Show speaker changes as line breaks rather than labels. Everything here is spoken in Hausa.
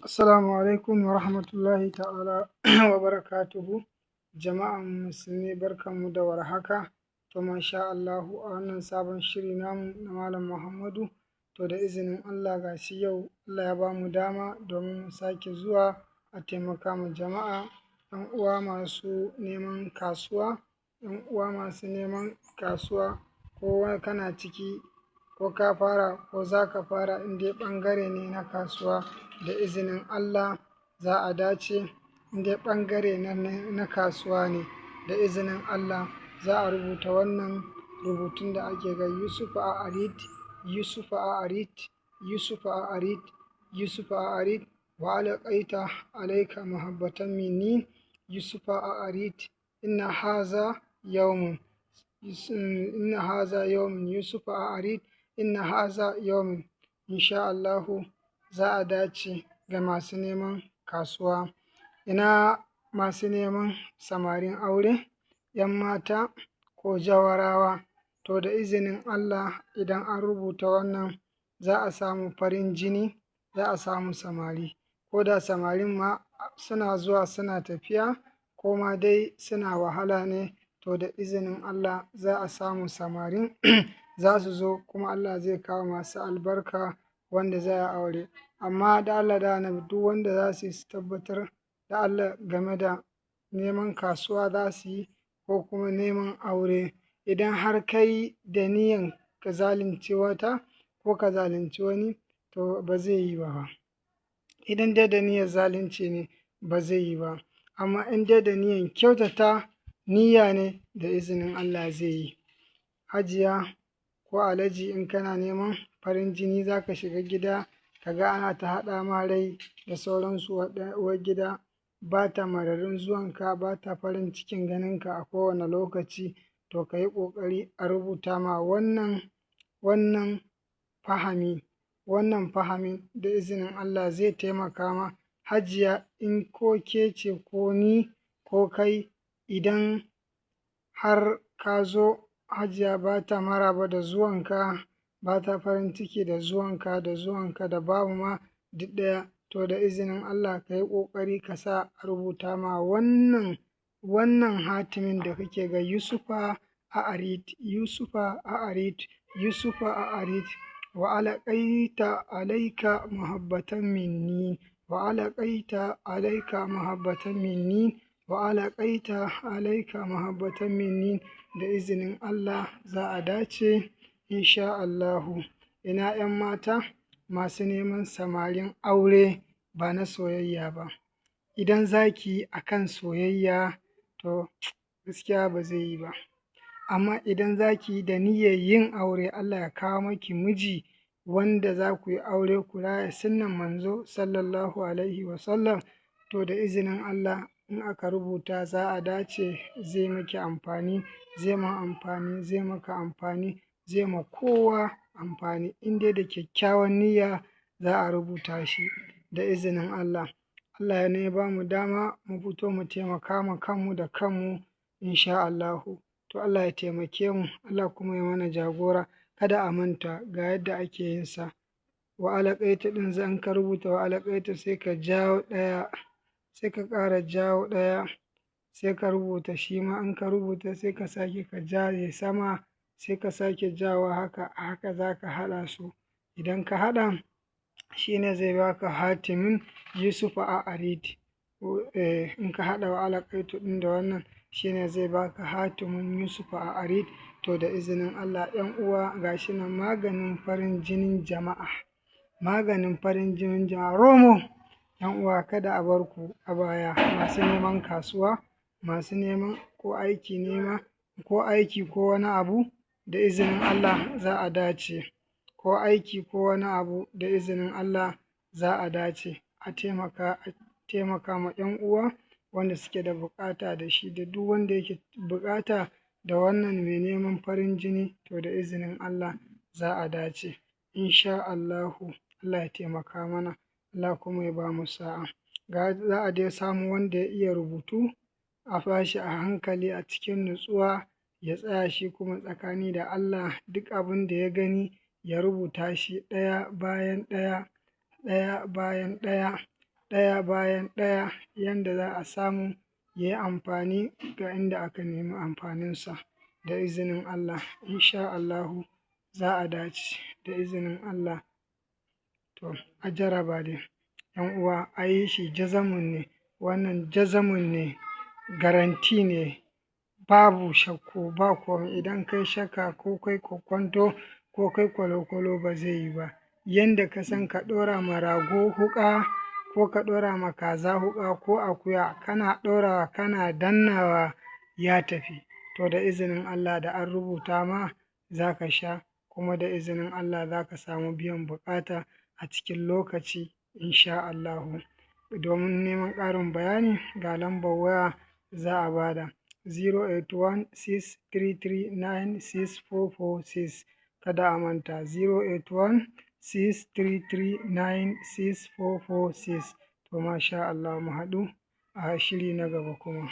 Assalamu alaikum wa rahmatullahi ta'ala wa barakatuhu. Jama'an musulmi barkanmu da warhaka. To masha Allahu a wannan sabon shiri namu na Malam Muhammadu. To da izinin Allah ga shi yau Allah ya ba mu dama domin mu sake zuwa a taimaka ma jama'a, ‘yan uwa masu neman kasuwa, ‘yan uwa masu neman kasuwa, ko kana ciki ko ka fara ko za ka fara in dai ɓangare ne na kasuwa, da izinin Allah za a dace. In dai ɓangare na kasuwa ne, da izinin Allah za a rubuta wannan rubutun da ake ga Yusufa a Arid, Yusufa a Arid, Yusufa a Arid, Yusufa a Arid, wa alaƙaita alaika mahabbatan minni, Yusufa a Arid, inna haza yawmun, inna haza yawmun, Yusufa a Arid, inna haza yawmun. Insha Allahu za a dace ga masu neman kasuwa. Ina masu neman samarin aure, ‘yan mata ko jawarawa, to da izinin Allah idan an rubuta wannan za a samu farin jini, za a samu samari, ko da samarin ma suna zuwa suna tafiya, ko ma dai suna wahala ne, to da izinin Allah za a samu samarin za su zo, kuma Allah zai kawo masu albarka wanda za a aure. Amma da Allah da Annabi duk wanda za su yi su tabbatar da Allah game da neman kasuwa za su yi, ko kuma neman aure. Idan har kai da niyan ka zalunci wata ko ka zalunci wani, to ba zai yi ba. Idan dai da niyyar zalunci ne ba zai yi ba, amma in dai da niyyar kyautata niyya ne, da izinin Allah zai yi. Hajiya ko Alhaji, in kana neman farin jini za ka shiga gida ka ga ana ta haɗa ma rai da sauransu, uwar gida ba ta mararin zuwanka, ba ta farin cikin ganinka a kowane lokaci, to ka yi ƙoƙari a rubuta ma wannan fahamin da izinin Allah zai taimaka ma. Hajiya, in ko ke ce ko ni ko kai, idan har ka zo Hajiya ba ta maraba da zuwanka, ba ta farin ciki da zuwanka, da babu ma duk ɗaya, to da izinin Allah ka yi ƙoƙari ka sa a rubuta ma wannan hatimin da kake ga Yusufa a Arid, Yusufa a Arid, Yusufa a Arid, wa alaƙaita alaika mahabbatan minni, wa alaƙaita alaika mahabbatan minni, wa alaƙaita alaika mahabbatan minni, da izinin Allah za a dace insha Allahu. Ina ‘yan mata masu neman samarin aure ba na soyayya ba. Idan za ki yi a kan soyayya, to gaskiya ba zai yi ba. Amma idan za ki yi da niyyar yin aure, Allah ya kawo maki miji wanda za ku yi aure ku raya sunnan manzo sallallahu alaihi wasallam, to da izinin Allah in aka rubuta za a dace, zai maki amfani, zai ma amfani, zai maka amfani, zai ma kowa amfani. In dai da kyakkyawan niyya za a rubuta shi, da izinin Allah. Allah ne ya ba mu dama mu fito mu taimaka ma kanmu da kanmu insha Allahu. To Allah ya taimake mu, Allah kuma ya mana jagora. Kada a manta ga yadda ake yin sa. Wa alaƙaita ɗin zan ka rubuta wa alaƙaita, sai ka jawo ɗaya, sai ka ƙara jawo ɗaya, sai ka rubuta shi ma. in ka rubuta sai ka sake ka jaye sama, sai ka sake jawo haka za ka haɗa su. Idan ka haɗa, shi ne zai baka hatimin Yusufa a Arid. In ka haɗa wa alaƙaitu ɗin da wannan, shi ne zai baka hatimin Yusufa a Arid. To da izinin Allah, ‘yan uwa, ga shi nan maganin farin jinin jama'a, maganin farin jinin jama'a, romo. ‘Yan uwa, kada a bar ku a baya, masu neman kasuwa, masu neman ko aiki nema, ko aiki ko wani abu, da izinin Allah za a dace. Ko aiki ko wani abu, da izinin Allah za a dace. A taimaka ma ‘yan uwa wanda suke da buƙata da shi, da duk wanda yake buƙata da wannan mai neman farin jini, to da izinin Allah za a dace insha Allahu. Allah ya taimaka mana, Allah kuma ya ba mu sa'a. Za a dai samu wanda ya iya rubutu, a bashi a hankali a cikin nutsuwa, ya tsaya shi kuma tsakani da Allah, duk abin da ya gani ya rubuta shi ɗaya bayan ɗaya, ɗaya bayan ɗaya, ɗaya bayan ɗaya yanda za a samu ya yi amfani ga inda aka nemi amfaninsa da izinin Allah. Insha Allahu za a dace da izinin Allah. To a jaraba dai 'yan uwa, a yi shi jazamun ne, wannan jazamun ne, garanti ne, babu shakku ba komai. Idan kai shakka ko kai kokwanto ko kai kwalo-kwalo ba zai yi ba. Yanda ka san ka ɗora ma rago huƙa ko ka ɗora ma kaza huƙa ko akuya, kana ɗorawa kana dannawa ya tafi. To da izinin Allah da an rubuta ma za ka sha, kuma da izinin Allah za ka samu biyan buƙata a cikin lokaci insha Allahu. Domin neman ƙarin bayani ga lambar waya za a bada 08163396446. Kada a manta 08163396446. To masha Allah, mu haɗu a shiri na gaba kuma.